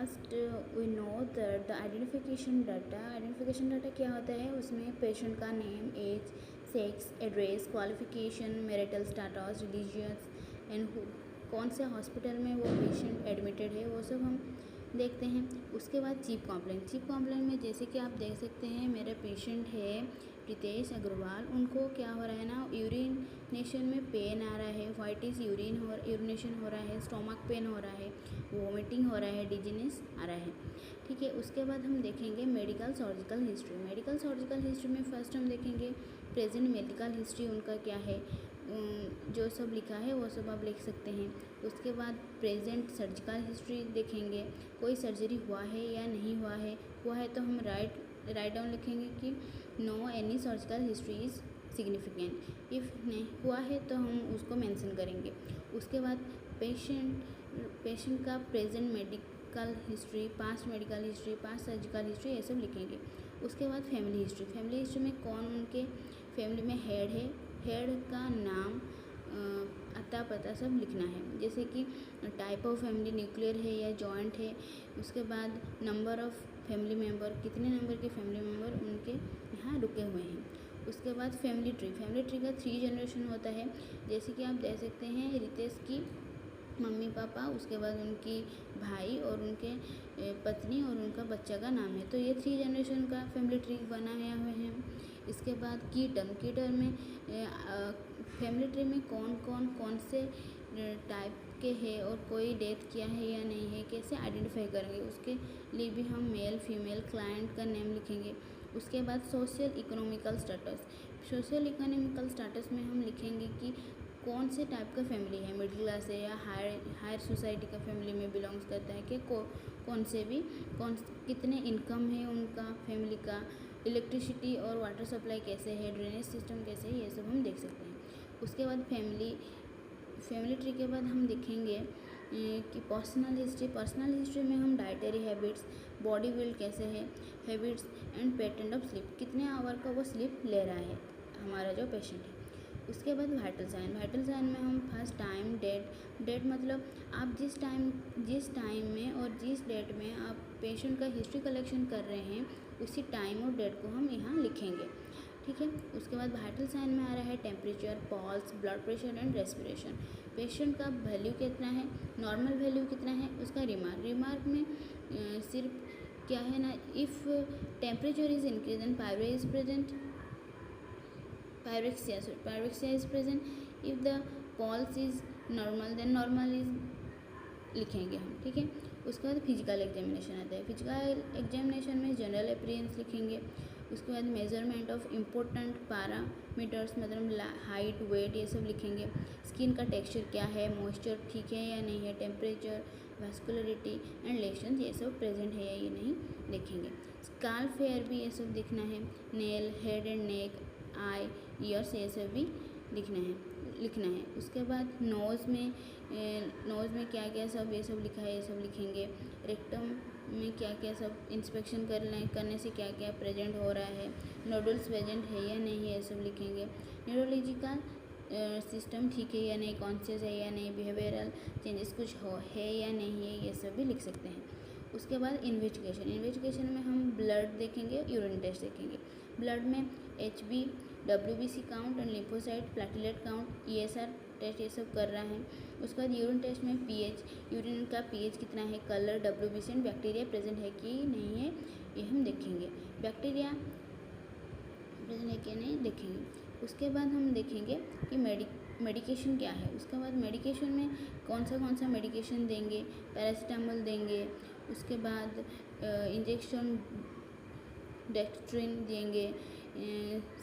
First we know that the identification data क्या होता है, उसमें पेशेंट का name, age, sex, address, qualification, marital status, religious and कौन से हॉस्पिटल में वो पेशेंट एडमिटेड है, वो सब हम देखते हैं। उसके बाद चीफ कंप्लेंट में जैसे कि आप देख सकते हैं, मेरा पेशेंट है प्रीतेश अग्रवाल, उनको क्या हो रहा है ना, यूरिनेशन में पेन आ रहा है, वाइटिस यूरिनेशन हो रहा है, स्टोमक पेन हो रहा है, वोमिटिंग हो रहा है, डिजीनेस आ रहा है। ठीक है, उसके बाद हम देखेंगे मेडिकल सर्जिकल हिस्ट्री में फर्स्ट हम देखेंगे प्रेजेंट मेडिकल हिस्ट्री उनका क्या है, जो सब लिखा है वो सब आप लिख सकते हैं। उसके बाद प्रेजेंट सर्जिकल हिस्ट्री देखेंगे, कोई सर्जरी हुआ है या नहीं हुआ है तो हम राइट डाउन लिखेंगे कि no any surgical history is significant, if नहीं हुआ है तो हम उसको मेंशन करेंगे। उसके बाद पेशेंट का present medical history, past medical history, past surgical history, ये सब लिखेंगे। उसके बाद फैमिली हिस्ट्री में कौन उनके फैमिली में हेड का नाम, अता पता सब लिखना है, जैसे कि टाइप ऑफ फैमिली न्यूक्लियर है या जॉइंट है। उसके बाद नंबर ऑफ़ फैमिली मेम्बर, कितने नंबर के फैमिली मेम्बर उनके यहाँ रुके हुए हैं। उसके बाद फैमिली ट्री का 3 जनरेशन होता है, जैसे कि आप देख सकते हैं रितेश की मम्मी पापा, उसके बाद उनकी भाई और उनके पत्नी और उनका बच्चा का नाम है, तो ये 3 जनरेशन का फैमिली ट्री बनाया हुए हैं। इसके बाद की टर्म में फैमिली ट्री में कौन से टाइप के हैं और कोई डेथ किया है या नहीं है, कैसे आइडेंटिफाई करेंगे, उसके लिए भी हम मेल फीमेल क्लाइंट का नेम लिखेंगे। उसके बाद सोशल इकोनॉमिकल स्टेटस में हम लिखेंगे कि कौन से टाइप का फैमिली है, मिडिल क्लास है या हायर सोसाइटी का फैमिली में बिलोंग्स करता है कि कौन से भी कितने इनकम है उनका फैमिली का, इलेक्ट्रिसिटी और वाटर सप्लाई कैसे है, ड्रेनेज सिस्टम कैसे है, ये सब हम देख सकते हैं। उसके बाद फैमिली ट्री के बाद हम देखेंगे कि पर्सनल हिस्ट्री में हम डाइटरी हैबिट्स, बॉडी बिल्ड कैसे है, habits and pattern of sleep, कितने आवर का वो स्लीप ले रहा है हमारा जो पेशेंट है। उसके बाद वाइटल साइन में हम फर्स्ट टाइम, डेट मतलब आप जिस टाइम में और जिस डेट में आप पेशेंट का हिस्ट्री कलेक्शन कर रहे हैं, उसी टाइम और डेट को हम यहाँ लिखेंगे। ठीक है, उसके बाद वाइटल साइन में आ रहा है temperature, pulse, blood pressure and respiration, patient का वैल्यू कितना है, नॉर्मल वैल्यू कितना है, उसका रिमार्क में सिर्फ क्या है ना, if temperature is increase and pyrexia is present, if the pulse is normal then normal is लिखेंगे हम। ठीक है, उसके बाद फिजिकल एग्जामिनेशन आता है, फिजिकल एग्जामिनेशन में जनरल अपीयरेंस लिखेंगे। उसके बाद मेजरमेंट ऑफ इम्पोर्टेंट पैरामीटर्स मतलब हाइट, वेट, ये सब लिखेंगे। स्किन का टेक्सचर क्या है, मॉइस्चर ठीक है या नहीं है, टेम्परेचर, वास्कुलरिटी एंड लेशंस ये सब प्रेजेंट है या ये नहीं लिखेंगे। स्काल्प हेयर भी ये सब दिखना है, nail, head and neck, I, years, ये सब भी लिखना है। उसके बाद नोज़ में क्या क्या सब ये सब लिखा है, ये सब लिखेंगे। रेक्टम में क्या क्या सब इंस्पेक्शन करने से क्या क्या प्रेजेंट हो रहा है, नोडल्स प्रेजेंट है या नहीं है, ये सब लिखेंगे। न्यूरोलॉजिकल सिस्टम ठीक है या नहीं, कॉन्शियस है या नहीं, बिहेवियरल चेंजेस कुछ है या नहीं है, ये सब भी लिख सकते हैं। उसके बाद इन्वेस्टिगेशन में हम ब्लड देखेंगे, यूरिन टेस्ट देखेंगे। ब्लड में HB, WBC count and lymphocyte, platelet count, ESR test ये सब कर रहा है। उसके बाद यूरिन टेस्ट में pH, यूरिन का pH कितना है, colour, WBC and bacteria present है कि नहीं है, ये हम देखेंगे। बैक्टीरिया प्रेजेंट है कि नहीं देखेंगे। उसके बाद हम देखेंगे कि मेडिकेशन क्या है। उसके बाद मेडिकेशन में कौन सा मेडिकेशन देंगे, पैरासीटामोल देंगे, उसके बाद इंजेक्शन डेक्स्ट्रिन देंगे,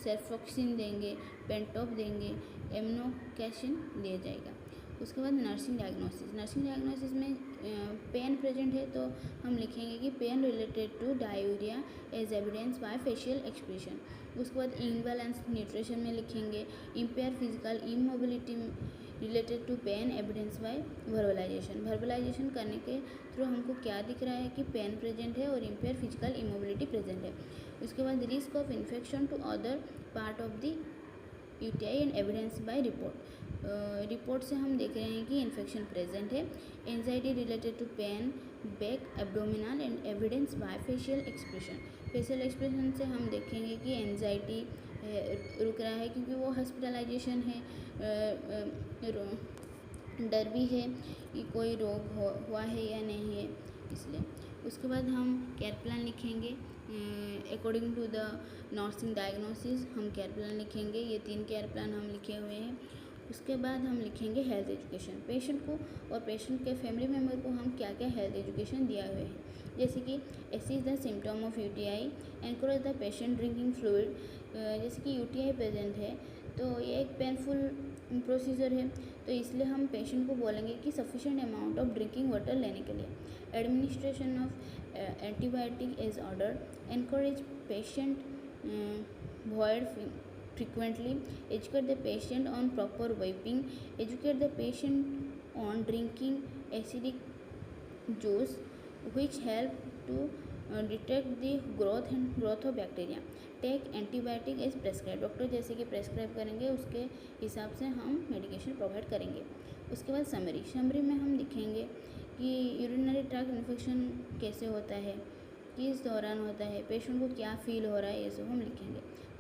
सेफ्रोक्सिन देंगे, पेंटॉप देंगे, एमनोकैसिन दिया जाएगा। उसके बाद नर्सिंग डायग्नोसिस में पेन प्रेजेंट है तो हम लिखेंगे कि pain related to diarrhoea as evidence by facial expression. उसके बाद इम्बैलेंस न्यूट्रिशन में लिखेंगे impair physical immobility related to pain evidence by verbalisation करने के थ्रू हमको क्या दिख रहा है कि पेन प्रेजेंट है और इम्पेयर फिजिकल इमोबिलिटी प्रेजेंट है। उसके बाद risk of infection to other part of the UTI and evidence by report से हम देख रहे हैं कि इन्फेक्शन प्रेजेंट है। Anxiety related to pain back abdominal and evidence by facial expression. Facial expression से हम देखेंगे कि एंजाइटी रुक रहा है क्योंकि वो हॉस्पिटलाइजेशन है, डर भी है कि कोई रोग हुआ है या नहीं है, इसलिए। उसके बाद हम केयर प्लान लिखेंगे according to the nursing diagnosis. हम केयर प्लान लिखेंगे, ये 3 केयर प्लान हम लिखे हुए हैं। उसके बाद हम लिखेंगे हेल्थ एजुकेशन। पेशेंट को और पेशेंट के फैमिली मेम्बर को हम क्या क्या हेल्थ एजुकेशन दिया हुए हैं, जैसे कि assess the symptom of UTI, encourage the patient drinking fluid. जैसे कि यूटीआई प्रेजेंट है तो ये एक पेनफुल प्रोसीजर है, तो इसलिए हम पेशेंट को बोलेंगे कि sufficient amount of drinking water लेने के लिए। Administration of antibiotic is order, encourage patient void frequently, educate the patient on proper wiping, educate the patient on drinking acidic juice which help to detect the growth of bacteria. Take antibiotic is prescribe, doctor जैसे कि prescribe करेंगे उसके हिसाब से हम medication provide करेंगे। उसके बाद समरी में हम लिखेंगे कि यूरिनरी ट्रैक्ट इन्फेक्शन कैसे होता है, किस दौरान होता है, पेशेंट को क्या फील हो रहा है, ये सब हम लिखेंगे।